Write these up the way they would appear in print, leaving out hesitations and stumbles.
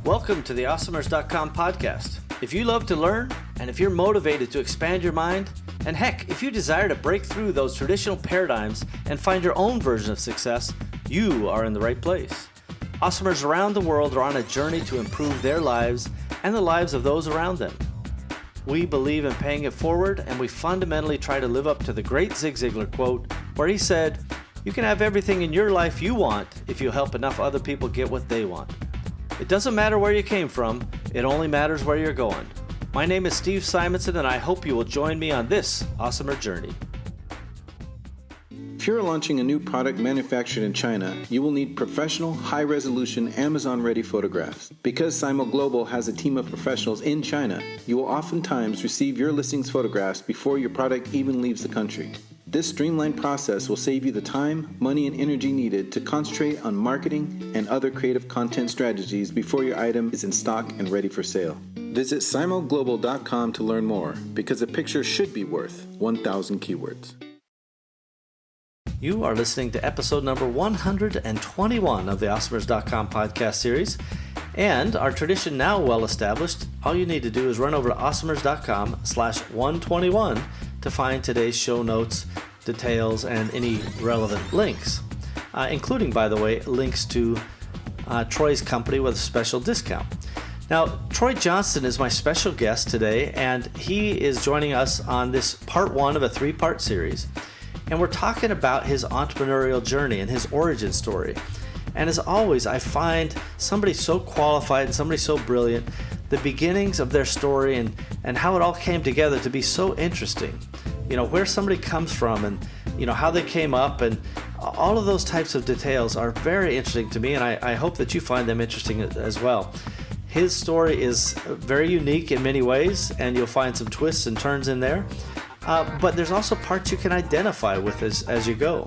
Welcome to the awesomers.com podcast. If you love to learn, and if you're motivated to expand your mind, and heck, if you desire to break through those traditional paradigms and find your own version of success, you are in the right place. Awesomers around the world are on a journey to improve their lives and the lives of those around them. We believe in paying it forward, and we fundamentally try to live up to the great Zig Ziglar quote, where he said, "You can have everything in your life you want if you help enough other people get what they want." It doesn't matter where you came from, it only matters where you're going. My name is Steve Simonson, and I hope you will join me on this awesomer journey. If you're launching a new product manufactured in China, you will need professional, high-resolution, Amazon-ready photographs. Because Simo Global has a team of professionals in China, you will oftentimes receive your listings photographs before your product even leaves the country. This streamlined process will save you the time, money, and energy needed to concentrate on marketing and other creative content strategies before your item is in stock and ready for sale. Visit simoglobal.com to learn more, because a picture should be worth 1,000 keywords. You are listening to episode number 121 of the awesomers.com podcast series. And our tradition now well established, all you need to do is run over to awesomers.com/121 to find today's show notes, details, and any relevant links, including, by the way, links to Troy's company with a special discount. Now, Troy Johnston is my special guest today, and he is joining us on this part one of a three-part series. And we're talking about his entrepreneurial journey and his origin story. And as always, I find somebody so qualified and somebody so brilliant, the beginnings of their story and how it all came together to be so interesting. You know, where somebody comes from and, you know, how they came up, and all of those types of details are very interesting to me, and I hope that you find them interesting as well. His story is very unique in many ways, and you'll find some twists and turns in there. But there's also parts you can identify with as you go.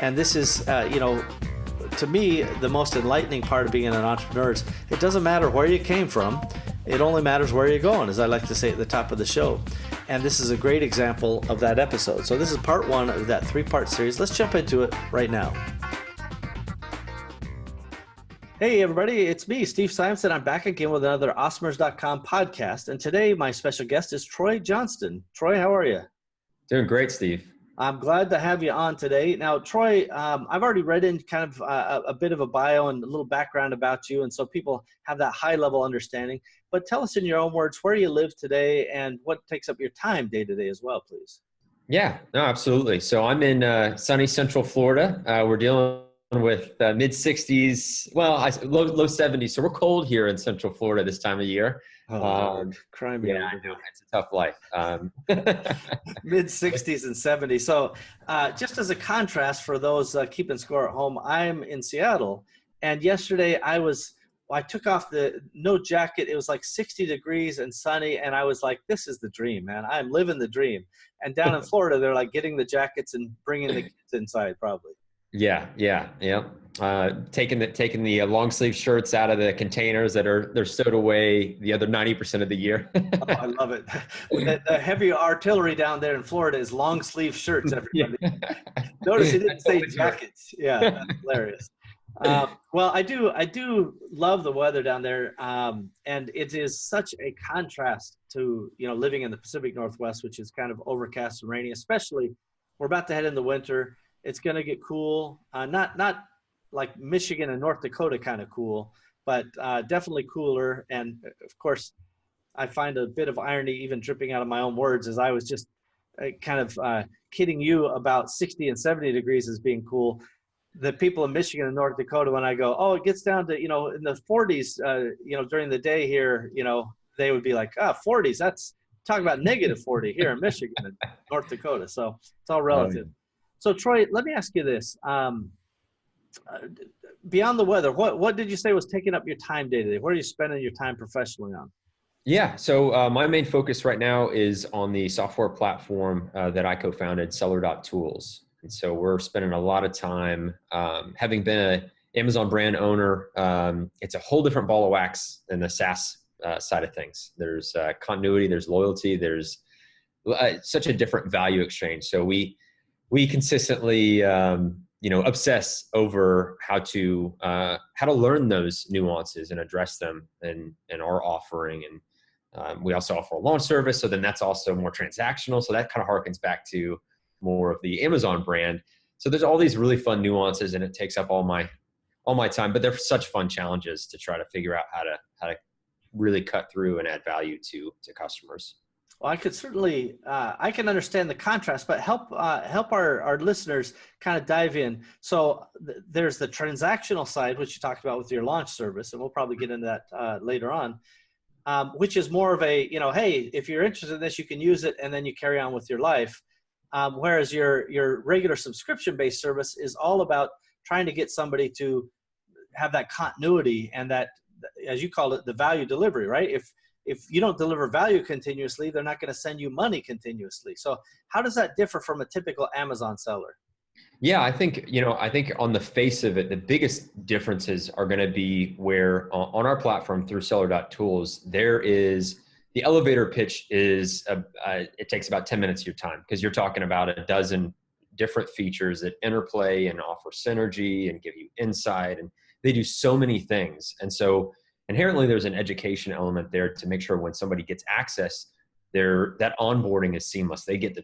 And this is, to me, the most enlightening part of being an entrepreneur is it doesn't matter where you came from, it only matters where you're going, as I like to say at the top of the show. And this is a great example of that episode. So this is part one of that three-part series. Let's jump into it right now. Hey everybody, it's me, Steve Simonson. I'm back again with another awesomers.com podcast. And today my special guest is Troy Johnston. Troy, how are you? Doing great, Steve. I'm glad to have you on today. Now, Troy, I've already read in kind of a bit of a bio and a little background about you, and so people have that high-level understanding. But tell us in your own words where you live today and what takes up your time day to day as well, please. Yeah, no, absolutely. So I'm in sunny Central Florida. We're dealing with mid-60s, well, low 70s. So we're cold here in Central Florida this time of year. Crime. Yeah, I know. It's a tough life. Mid-60s and 70s. So just as a contrast for those keeping score at home, I'm in Seattle. And yesterday I took off the no jacket. It was like 60 degrees and sunny. And I was like, this is the dream, man. I'm living the dream. And down in Florida, they're like getting the jackets and bringing the kids inside probably. Yeah. Taking the long sleeve shirts out of the containers they're stowed away the other 90% of the year. Oh, I love it. The heavy artillery down there in Florida is long sleeve shirts. Everybody, notice it didn't say jackets. Yeah, that's hilarious. Well, I do love the weather down there, and it is such a contrast to living in the Pacific Northwest, which is kind of overcast and rainy. Especially, we're about to head into winter. It's going to get cool, not like Michigan and North Dakota kind of cool, but definitely cooler. And of course, I find a bit of irony even dripping out of my own words, as I was just kind of kidding you about 60 and 70 degrees as being cool. The people in Michigan and North Dakota, when I go, oh, it gets down to, in the 40s, during the day here, they would be like, 40s, that's talk about negative 40 here in Michigan and North Dakota. So it's all relative. So Troy, let me ask you this. Beyond the weather, what did you say was taking up your time day to day? What are you spending your time professionally on? Yeah, so my main focus right now is on the software platform that I co-founded, Seller.tools. And so we're spending a lot of time, having been an Amazon brand owner, it's a whole different ball of wax than the SaaS side of things. There's continuity, there's loyalty, there's such a different value exchange. So we consistently obsess over how to learn those nuances and address them in our offering. And we also offer a launch service. So then that's also more transactional. So that kind of harkens back to more of the Amazon brand. So there's all these really fun nuances, and it takes up all my time, but they're such fun challenges to try to figure out how to really cut through and add value to customers. Well, I could certainly, I can understand the contrast, but help our listeners kind of dive in. So there's the transactional side, which you talked about with your launch service, and we'll probably get into that later on, which is more of a, hey, if you're interested in this, you can use it, and then you carry on with your life. Whereas your regular subscription-based service is all about trying to get somebody to have that continuity and that, as you call it, the value delivery, right? If you don't deliver value continuously, they're not going to send you money continuously. So how does that differ from a typical Amazon seller? Yeah, I think on the face of it, the biggest differences are going to be where on our platform through seller.tools, there is the elevator pitch is, it takes about 10 minutes of your time because you're talking about a dozen different features that interplay and offer synergy and give you insight. And they do so many things. And so inherently there's an education element there to make sure when somebody gets access, that onboarding is seamless. They get the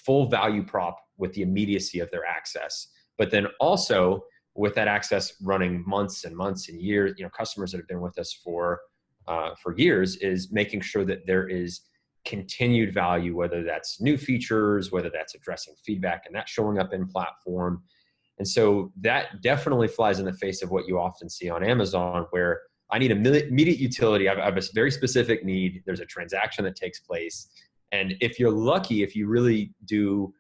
full value prop with the immediacy of their access. But then also with that access running months and months and years, customers that have been with us for years, is making sure that there is continued value, whether that's new features, whether that's addressing feedback and that's showing up in platform. And so that definitely flies in the face of what you often see on Amazon, where I need immediate utility. I have a very specific need. There's a transaction that takes place. And if you're lucky, if you really do,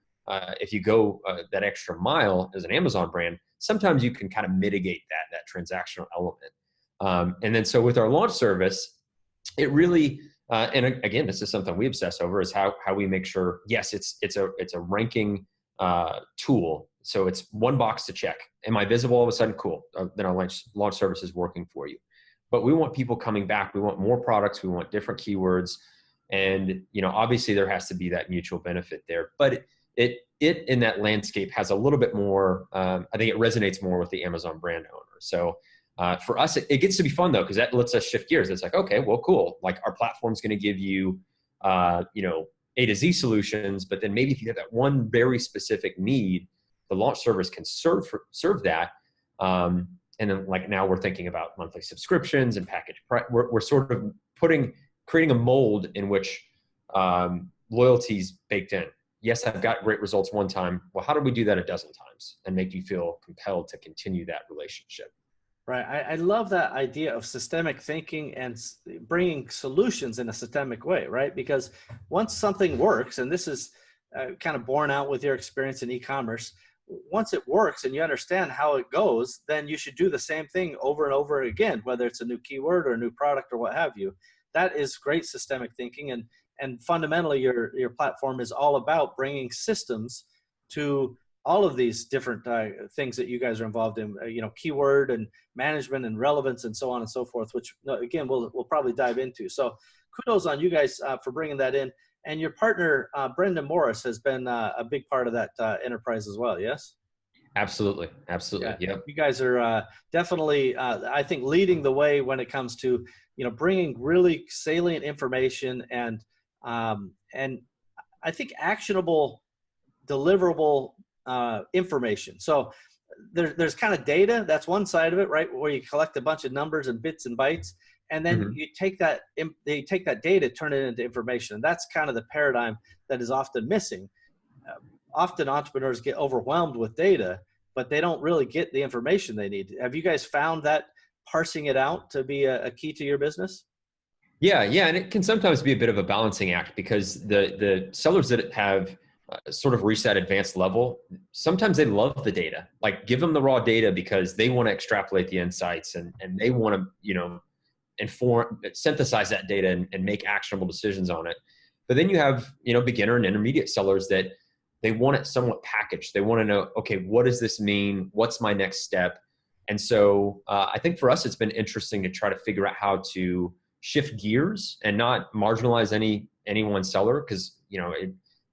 if you go that extra mile as an Amazon brand, sometimes you can kind of mitigate that transactional element. And then so with our launch service, it really, and again, this is something we obsess over, is how we make sure, yes, it's a ranking tool. So it's one box to check. Am I visible all of a sudden? Cool. Then our launch service is working for you. But we want people coming back. We want more products. We want different keywords. And, obviously there has to be that mutual benefit there. But it in that landscape has a little bit more, I think it resonates more with the Amazon brand owner. So for us, it gets to be fun though, because that lets us shift gears. It's like, okay, well, cool. Like our platform's going to give you, A to Z solutions, but then maybe if you have that one very specific need, the launch service can serve that. And then like now we're thinking about monthly subscriptions and package. We're sort of creating a mold in which loyalty's baked in. Yes, I've got great results one time. Well, how do we do that a dozen times and make you feel compelled to continue that relationship? Right. I love that idea of systemic thinking and bringing solutions in a systemic way, right? Because once something works, and this is kind of borne out with your experience in e-commerce, once it works and you understand how it goes, then you should do the same thing over and over again, whether it's a new keyword or a new product or what have you. That is great systemic thinking. And fundamentally, your platform is all about bringing systems to all of these different things that you guys are involved in, keyword and management and relevance and so on and so forth, which again, we'll probably dive into. So kudos on you guys for bringing that in. And your partner, Brendan Morris, has been a big part of that enterprise as well. Yes? Absolutely. Yeah. You guys are definitely, I think, leading the way when it comes to, bringing really salient information and I think actionable, deliverable information. So there's kind of data. That's one side of it, right? Where you collect a bunch of numbers and bits and bytes, and then you take that data, turn it into information. And that's kind of the paradigm that is often missing. Often entrepreneurs get overwhelmed with data, but they don't really get the information they need. Have you guys found that parsing it out to be a key to your business? Yeah. And it can sometimes be a bit of a balancing act because the sellers that have sort of reached that advanced level, sometimes they love the data. Like give them the raw data because they want to extrapolate the insights and they want to, synthesize that data and make actionable decisions on it. But then you have, beginner and intermediate sellers that they want it somewhat packaged. They want to know, okay, what does this mean? What's my next step? And so I think for us, it's been interesting to try to figure out how to shift gears and not marginalize any one seller because,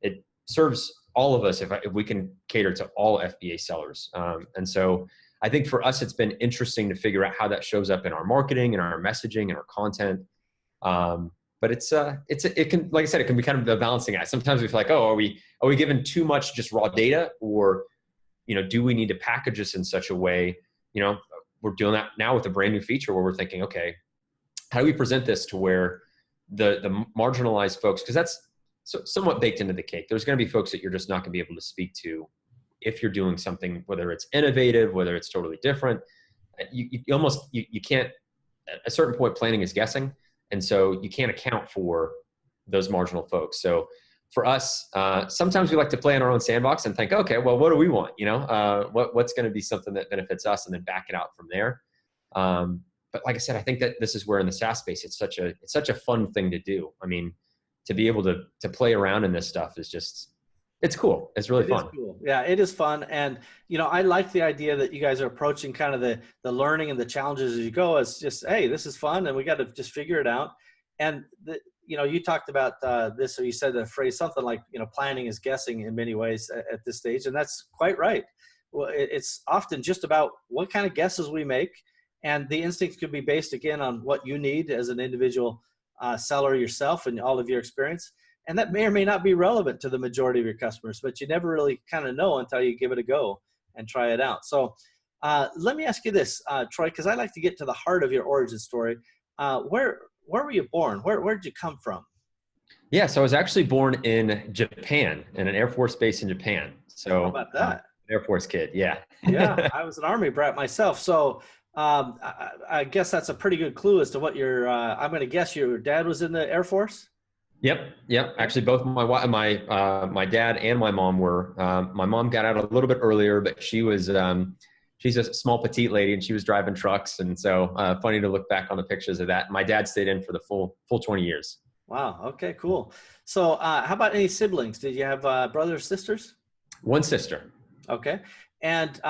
it serves all of us, if we can cater to all FBA sellers. And so I think for us, it's been interesting to figure out how that shows up in our marketing and our messaging and our content. But it can, like I said, it can be kind of the balancing act. Sometimes we feel like, oh, are we given too much just raw data, or, do we need to package this in such a way? We're doing that now with a brand new feature where we're thinking, okay, how do we present this to where the marginalized folks, because that's somewhat baked into the cake. There's going to be folks that you're just not going to be able to speak to if you're doing something, whether it's innovative, whether it's totally different. You can't, at a certain point, planning is guessing. And so you can't account for those marginal folks. So for us, sometimes we like to play in our own sandbox and think, okay, well, what do we want? What's going to be something that benefits us, and then back it out from there. But like I said, I think that this is where in the SaaS space, it's such a fun thing to do. I mean, to be able to play around in this stuff is just, it's cool. It's really fun. It is cool. Yeah, it is fun. And, I like the idea that you guys are approaching kind of the learning and the challenges as you go as just, hey, this is fun and we got to just figure it out. And, you talked about this, or you said the phrase, something like, planning is guessing in many ways at this stage. And that's quite right. Well, it's often just about what kind of guesses we make. And the instincts could be based, again, on what you need as an individual seller yourself and all of your experience. And that may or may not be relevant to the majority of your customers, but you never really kind of know until you give it a go and try it out. So let me ask you this, Troy, because I like to get to the heart of your origin story. Where were you born? Where did you come from? Yeah, so I was actually born in Japan, in an Air Force base in Japan. So how about that? Air Force kid, yeah. Yeah, I was an Army brat myself. So I guess that's a pretty good clue as to what I'm going to guess your dad was in the Air Force? Yep. Actually, both my dad and my mom were. My mom got out a little bit earlier, but she was she's a small petite lady, and she was driving trucks, and so funny to look back on the pictures of that. My dad stayed in for the full 20 years. Wow. Okay. Cool. So how about any siblings? Did you have brothers, sisters? One sister. Okay. And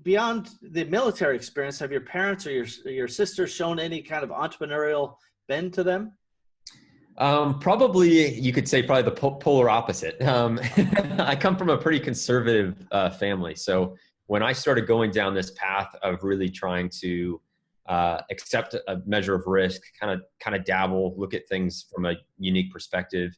beyond the military experience, have your parents or your sisters shown any kind of entrepreneurial bend to them? Probably, you could say probably the polar opposite. I come from a pretty conservative family. So when I started going down this path of really trying to accept a measure of risk, kind of dabble, look at things from a unique perspective,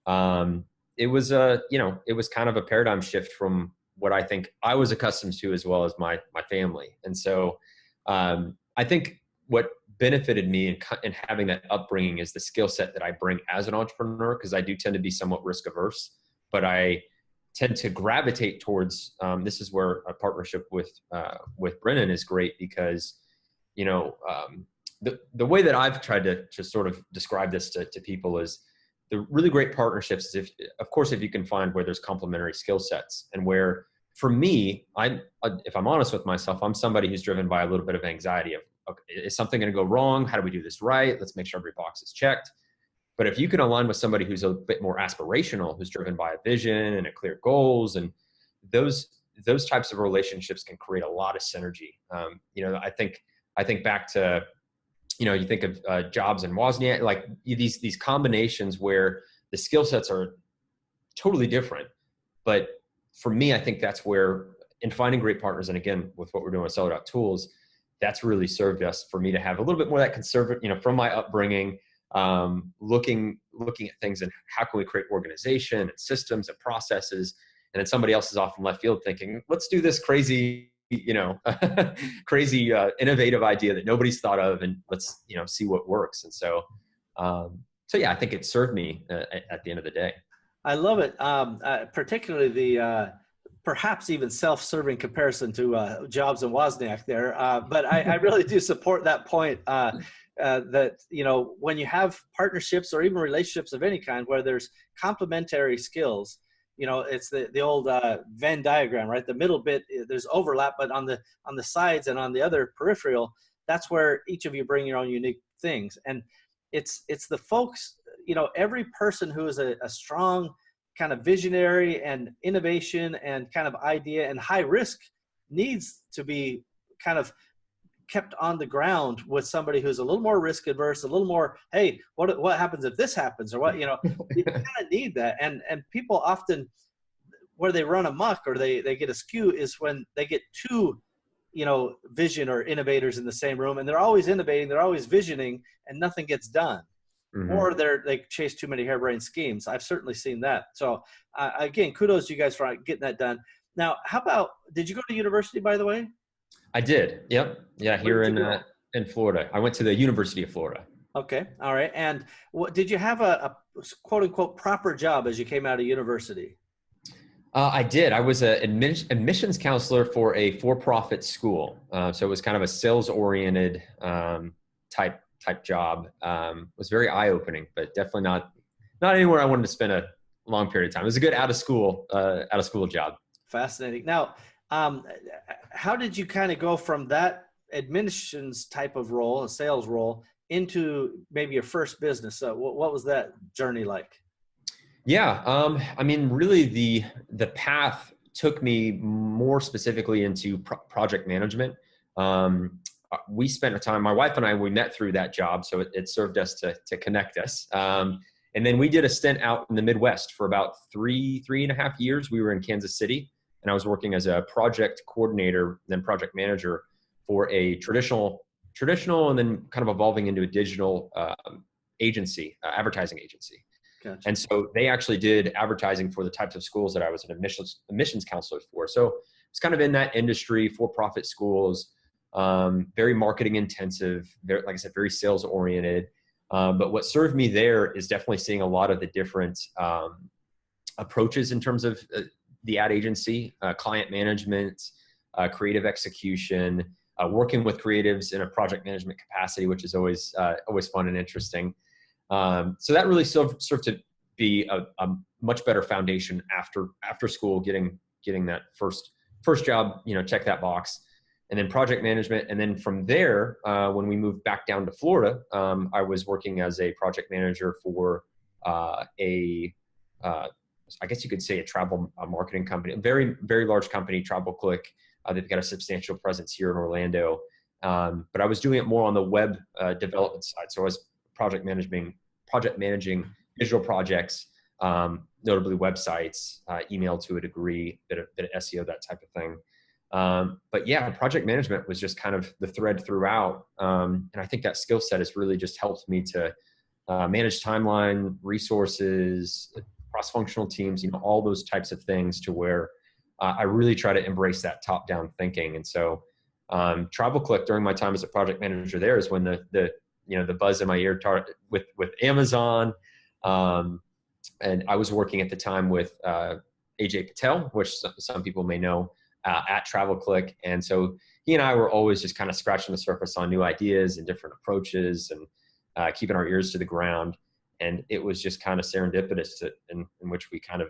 it was kind of a paradigm shift from what I think I was accustomed to, as well as my family. And so I think what benefited me in having that upbringing is the skill set that I bring as an entrepreneur, because I do tend to be somewhat risk averse, but I tend to gravitate towards, this is where a partnership with Brennan is great, because, the way that I've tried to sort of describe this to people is the really great partnerships is if you can find where there's complementary skill sets, and where, for me, if I'm honest with myself, I'm somebody who's driven by a little bit of anxiety of, okay, is something going to go wrong? How do we do this right? Let's make sure every box is checked. But if you can align with somebody who's a bit more aspirational, who's driven by a vision and a clear goals, and those types of relationships can create a lot of synergy. I think back to, you think of Jobs and Wozniak, like these combinations where the skill sets are totally different. But for me, I think that's where, in finding great partners, and again, with what we're doing with Seller.tools, that's really served us, for me to have a little bit more of that conservative, from my upbringing, looking at things and how can we create organization and systems and processes. And then somebody else is off in left field thinking, let's do this crazy, crazy innovative idea that nobody's thought of, and let's, see what works. And so yeah, I think it served me at the end of the day. I love it. Particularly the perhaps even self-serving comparison to Jobs and Wozniak there. But I really do support that point that, when you have partnerships or even relationships of any kind where there's complementary skills, it's the old Venn diagram, right? The middle bit, there's overlap, but on the sides and on the other peripheral, that's where each of you bring your own unique things. And it's the folks, every person who is a strong kind of visionary and innovation and kind of idea and high risk needs to be kind of kept on the ground with somebody who's a little more risk adverse, a little more, hey, what happens if this happens, or what, you kind of need that. And people often where they run amok or they get askew is when they get too, vision or innovators in the same room, and they're always innovating, they're always visioning, and nothing gets done. Or they chase too many harebrained schemes. I've certainly seen that. So again, kudos to you guys for getting that done. Now, how about, did you go to university, by the way? I did. Yep. Yeah. Here in Florida. I went to the University of Florida. Okay. All right. And did you have a quote unquote proper job as you came out of university? I did. I was an admissions counselor for a for-profit school. So it was kind of a sales-oriented type job. It was very eye-opening, but definitely not anywhere I wanted to spend a long period of time. It was a good out of school job. Fascinating. Now, how did you kind of go from that admissions type of role, a sales role, into maybe your first business? So what was that journey like? Yeah. I mean, really the path took me more specifically into project management. We spent a time, my wife and I, we met through that job. So it served us to connect us. And then we did a stint out in the Midwest for about three and a half years. We were in Kansas City, and I was working as a project coordinator, then project manager for a traditional, and then kind of evolving into a digital agency, advertising agency. Gotcha. And so they actually did advertising for the types of schools that I was an admissions counselor for. So it's kind of in that industry, for-profit schools, very marketing intensive, very, like I said, very sales oriented. But what served me there is definitely seeing a lot of the different approaches in terms of the ad agency, client management, creative execution, working with creatives in a project management capacity, which is always fun and interesting. So that really served to be a much better foundation after school, getting that first job, check that box, and then project management. And then from there, when we moved back down to Florida, I was working as a project manager for I guess you could say a travel marketing company, a very, very large company, Travel Click. They've got a substantial presence here in Orlando. But I was doing it more on the web development side. So I was project managing digital projects, notably websites, email to a degree, bit of SEO, that type of thing. But yeah, project management was just kind of the thread throughout. And I think that skill set has really just helped me to manage timeline, resources, cross-functional teams, all those types of things, to where I really try to embrace that top-down thinking. And so Travel Click, during my time as a project manager there, is when the buzz in my ear with Amazon. And I was working at the time with AJ Patel, which some people may know, at Travel Click. And so he and I were always just kind of scratching the surface on new ideas and different approaches, and keeping our ears to the ground. And it was just kind of serendipitous in which we kind of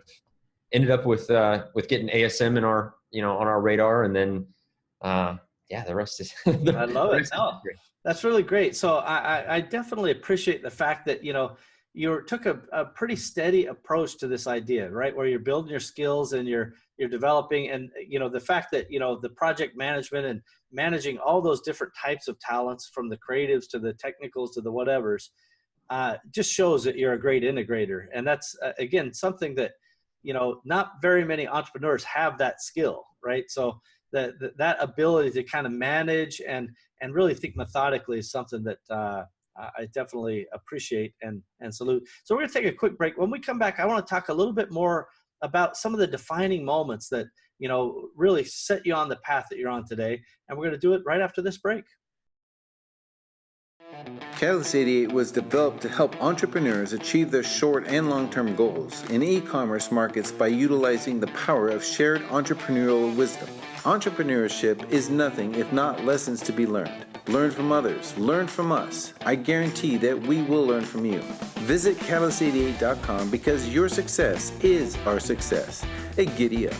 ended up with getting ASM in our, on our radar. And then, the rest is, I love it. No, that's really great. So I definitely appreciate the fact that, you took a pretty steady approach to this idea, right? Where you're building your skills and you're developing, and, the fact that, the project management and managing all those different types of talents, from the creatives to the technicals to the whatevers, just shows that you're a great integrator. And that's, again, something that, not very many entrepreneurs have that skill, right? So that ability to kind of manage and really think methodically is something that I definitely appreciate and salute. So we're going to take a quick break. When we come back, I want to talk a little bit more about some of the defining moments that, really set you on the path that you're on today. And we're going to do it right after this break. Catalyst 88 was developed to help entrepreneurs achieve their short and long-term goals in e-commerce markets by utilizing the power of shared entrepreneurial wisdom. Entrepreneurship is nothing if not lessons to be learned. Learn from others, learn from us. I guarantee that we will learn from you. Visit catalyst88.com, because your success is our success. A giddy up.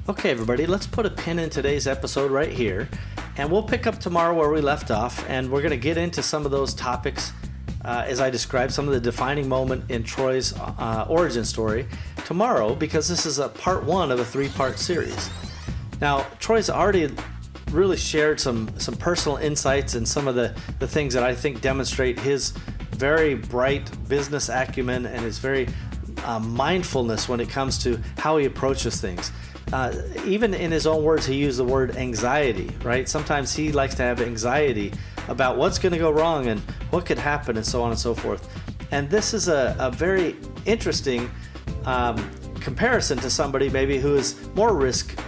Okay, everybody, let's put a pin in today's episode right here, and we'll pick up tomorrow where we left off, and we're going to get into some of those topics as I described some of the defining moment in Troy's origin story tomorrow, because this is a part one of a 3-part series. Now, Troy's already really shared some personal insights and some of the things that I think demonstrate his very bright business acumen and his very mindfulness when it comes to how he approaches things. Even in his own words, he used the word anxiety, right? Sometimes he likes to have anxiety about what's going to go wrong and what could happen and so on and so forth. And this is a very interesting comparison to somebody maybe who is more risk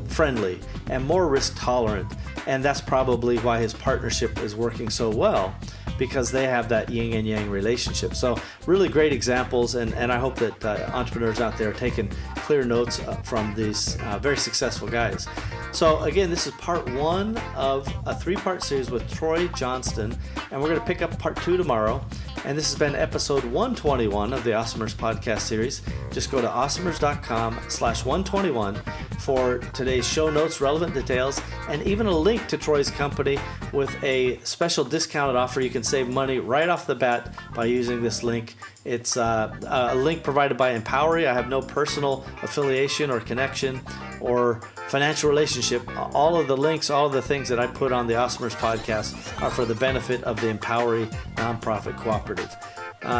friendly and more risk tolerant. And that's probably why his partnership is working so well, because they have that yin and yang relationship. So really great examples, and I hope that entrepreneurs out there are taking clear notes from these very successful guys. So again, this is part 1 of a 3-part series with Troy Johnston, and we're going to pick up part 2 tomorrow. And this has been episode 121 of the Awesomers podcast series. Just go to awesomers.com/121 for today's show notes, relevant details, and even a link to Troy's company with a special discounted offer. You can save money right off the bat by using this link. It's a link provided by Empowery. I have no personal affiliation or connection or financial relationship. All of the links, all of the things that I put on the Awesomers podcast are for the benefit of the Empowery nonprofit cooperative.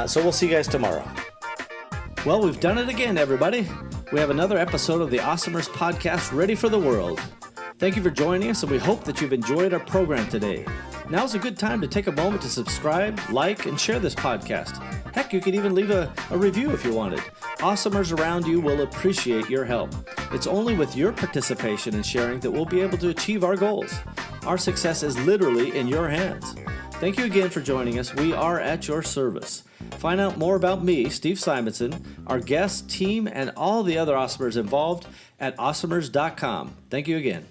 So we'll see you guys tomorrow. Well, we've done it again, everybody. We have another episode of the Awesomers podcast ready for the world. Thank you for joining us, and we hope that you've enjoyed our program today. Now's a good time to take a moment to subscribe, like, and share this podcast. Heck, you could even leave a review if you wanted. Awesomers around you will appreciate your help. It's only with your participation and sharing that we'll be able to achieve our goals. Our success is literally in your hands. Thank you again for joining us. We are at your service. Find out more about me, Steve Simonson, our guest, team, and all the other Awesomers involved at awesomers.com. Thank you again.